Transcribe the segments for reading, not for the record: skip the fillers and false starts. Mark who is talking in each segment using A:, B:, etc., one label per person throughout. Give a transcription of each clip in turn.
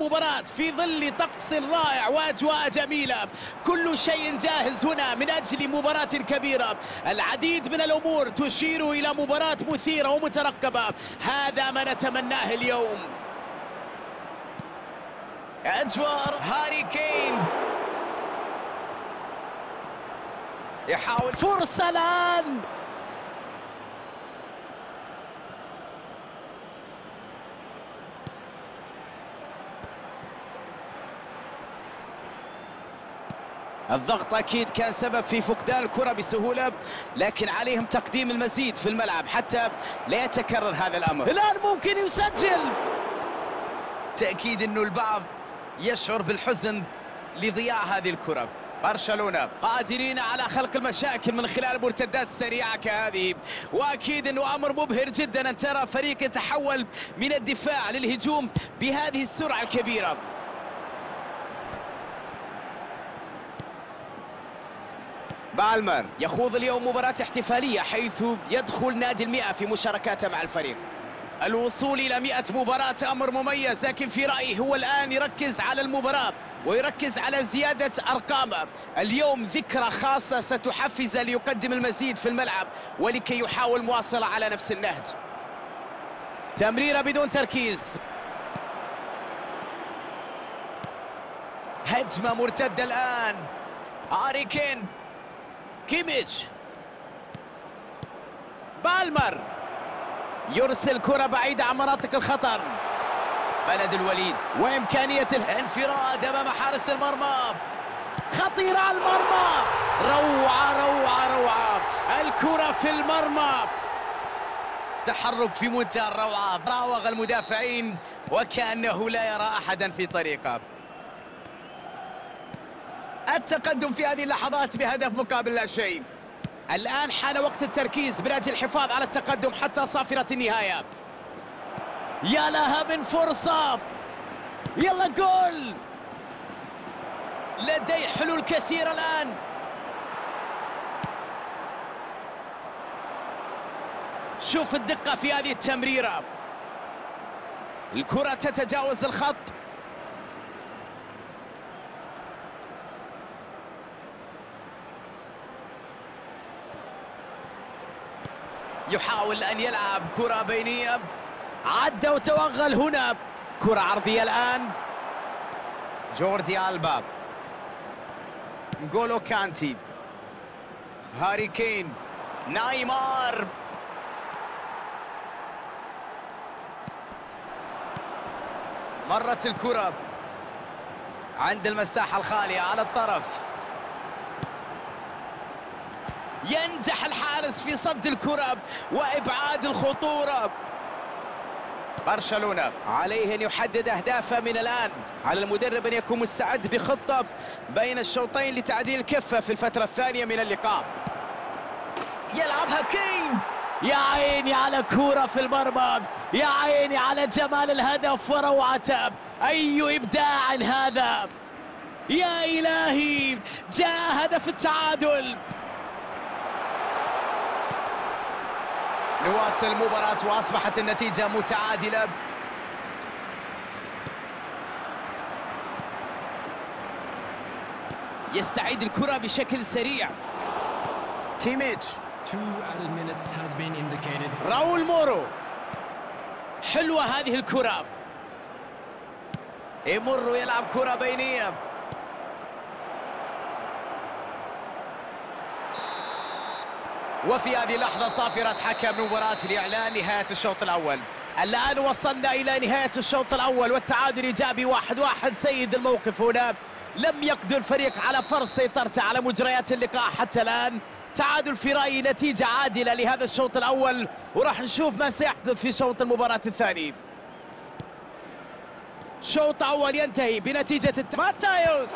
A: مباراة في ظل طقس رائع واجواء جميلة، كل شيء جاهز هنا من اجل مباراة كبيرة. العديد من الامور تشير الى مباراة مثيرة ومترقبة، هذا ما نتمناه اليوم.
B: اجوار هاري كين يحاول
A: فرصة الان، الضغط أكيد كان سبب في فقدان الكرة بسهولة، لكن عليهم تقديم المزيد في الملعب حتى لا يتكرر هذا الأمر. الآن ممكن يسجل.
B: تأكيد أنه البعض يشعر بالحزن لضياع هذه الكرة.
A: برشلونة قادرين على خلق المشاكل من خلال المرتدات السريعة كهذه، وأكيد أنه أمر مبهر جدا أن ترى فريق يتحول من الدفاع للهجوم بهذه السرعة الكبيرة. بالمر يخوض اليوم مباراة احتفالية حيث يدخل نادي ال100 في مشاركاته مع الفريق. الوصول إلى 100 مباراة أمر مميز، لكن في رأيي هو الآن يركز على المباراة ويركز على زيادة أرقامه. اليوم ذكرى خاصة ستحفز ليقدم المزيد في الملعب ولكي يحاول مواصلة على نفس النهج. تمريرة بدون تركيز، هجمة مرتدة الآن. هاري كين، كيميتش، بالمر يرسل كرة بعيدة عن مناطق الخطر.
B: بلد الوليد
A: وإمكانية الانفراد أمام حارس المرمى، خطيرة على المرمى، روعة روعة روعة، الكرة في المرمى،
B: تحرك في منتهى الروعة، راوغ المدافعين وكأنه لا يرى أحدا في طريقه.
A: التقدم في هذه اللحظات بهدف مقابل لا شيء. الآن حان وقت التركيز من أجل الحفاظ على التقدم حتى صافرة النهاية. يا لها من فرصة، يلا جول، لديه حلول كثيرة الآن. شوف الدقة في هذه التمريرة، الكرة تتجاوز الخط. يحاول أن يلعب كرة بينية، عدى وتوغل هنا، كرة عرضية الآن. جوردي ألبا، نغولو كانتي، هاري كين، نايمار، مرت الكرة
B: عند المساحة الخالية على الطرف.
A: ينجح الحارس في صد الكرة وإبعاد الخطورة. برشلونة عليه أن يحدد أهدافه من الآن، على المدرب أن يكون مستعد بخطة بين الشوطين لتعديل الكفة في الفترة الثانية من اللقاء.
B: يلعبها كين،
A: يا عيني على كرة في المرمى، يا عيني على جمال الهدف وروعته، أي إبداع هذا، يا إلهي، جاء هدف التعادل.
B: نواصل المباراة وأصبحت النتيجة متعادلة.
A: يستعيد الكرة بشكل سريع. كيميتش، راول مورو، حلوة هذه الكرة.
B: يمر ويلعب كرة بينية،
A: وفي هذه اللحظة صافرة حكم مباراة لإعلان نهاية الشوط الأول. الآن وصلنا إلى نهاية الشوط الأول والتعادل إيجابي 1-1. سيد الموقف هنا، لم يقدر الفريق على فرض سيطرته على مجريات اللقاء حتى الآن. تعادل في رأيي نتيجة عادلة لهذا الشوط الأول، وراح نشوف ما سيحدث في شوط المباراة الثاني. شوط أول ينتهي بنتيجة ماتايوس،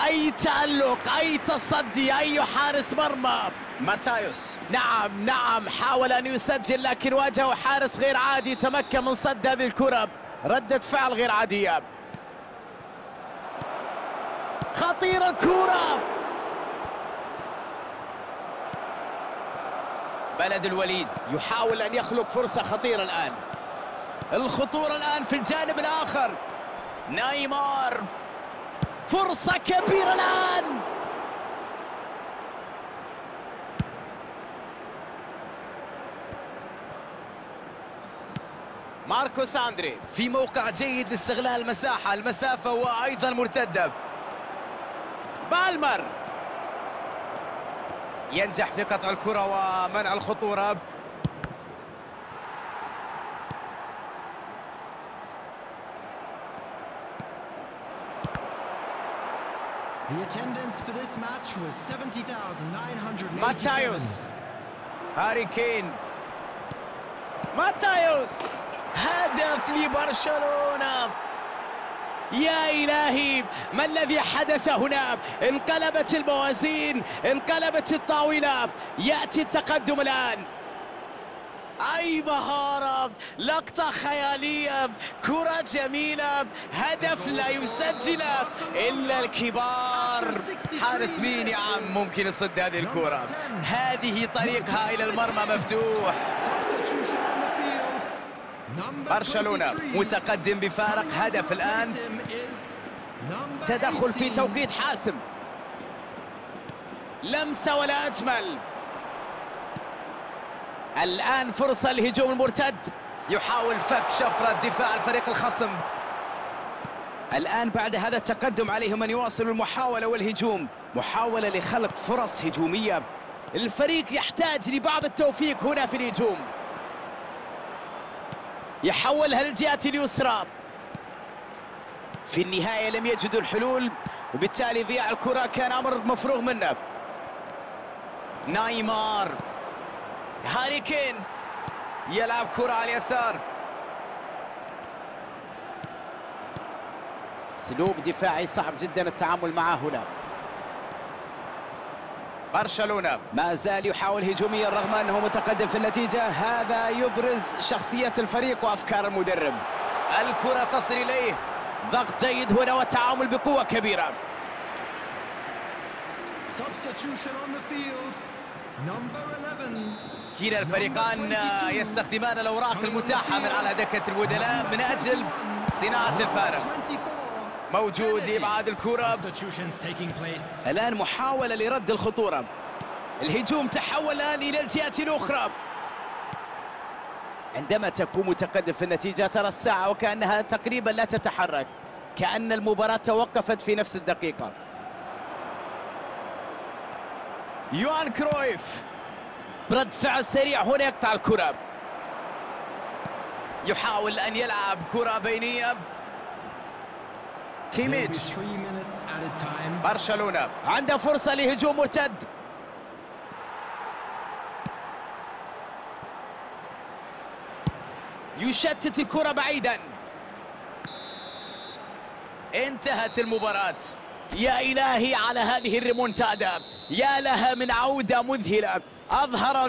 A: أي تألق، أي تصدي، أي حارس مرمى.
B: ماتايوس
A: نعم حاول أن يسجل لكن واجهه حارس غير عادي، تمكن من صد هذه الكرة، ردة فعل غير عادية. خطيرة الكرة،
B: بلد الوليد
A: يحاول أن يخلق فرصة خطيرة الآن. الخطورة الآن في الجانب الآخر. نيمار، فرصة كبيرة الآن. ماركوس أندري
B: في موقع جيد لاستغلال المسافة وأيضا مرتدة.
A: بالمر
B: ينجح في قطع الكرة ومنع الخطورة.
A: ماتايوس، هاري كين، ماتايوس، هدف لبرشلونة. يا إلهي، ما الذي حدث هنا؟ انقلبت الموازين، انقلبت الطاولة. يأتي التقدم الآن. أي مهارة، لقطة خيالية، كرة جميلة، هدف لا يسجل إلا الكبار.
B: حارس مين يا عم ممكن يصد هذه الكرة؟ هذه طريقها إلى المرمى مفتوح.
A: برشلونة
B: متقدم بفارق هدف الآن.
A: تدخل في توقيت حاسم. لمسة ولا أجمل. الآن فرصة للهجوم المرتد.
B: يحاول فك شفرة دفاع الفريق الخصم.
A: الآن بعد هذا التقدم عليهم أن يواصلوا المحاولة والهجوم. محاولة لخلق فرص هجومية. الفريق يحتاج لبعض التوفيق هنا في الهجوم. يحولها للجهة اليسرى. في النهاية لم يجدوا الحلول، وبالتالي ضياع الكرة كان أمر مفروغ منه.
B: نيمار، هاري كين يلعب كرة على اليسار.
A: اسلوب دفاعي صعب جدا التعامل معه هنا. برشلونة ما زال يحاول هجوميا رغم أنه متقدم في النتيجة. هذا يبرز شخصية الفريق وأفكار المدرب.
B: الكرة تصل إليه.
A: ضغط جيد هنا والتعامل بقوة كبيرة.
B: كلا الفريقان يستخدمان الأوراق المتاحة من على دكة البدلاء من أجل صناعة الفارق.
A: موجود لإبعاد الكرة. الآن محاولة لرد الخطورة. الهجوم تحول الآن إلى الجهة الأخرى. عندما تكون متقدم في النتيجة ترى الساعة وكأنها تقريبا لا تتحرك، كأن المباراة توقفت في نفس الدقيقة. يوهان كرويف برد فعل سريع هنا يقطع الكرة.
B: يحاول أن يلعب كرة بينية.
A: كيميتش، برشلونة عنده فرصة لهجوم مرتد. يشتت الكرة بعيدا.
B: انتهت المباراة.
A: يا إلهي على هذه الريمونتادا، يا لها من عودة مذهلة. أظهر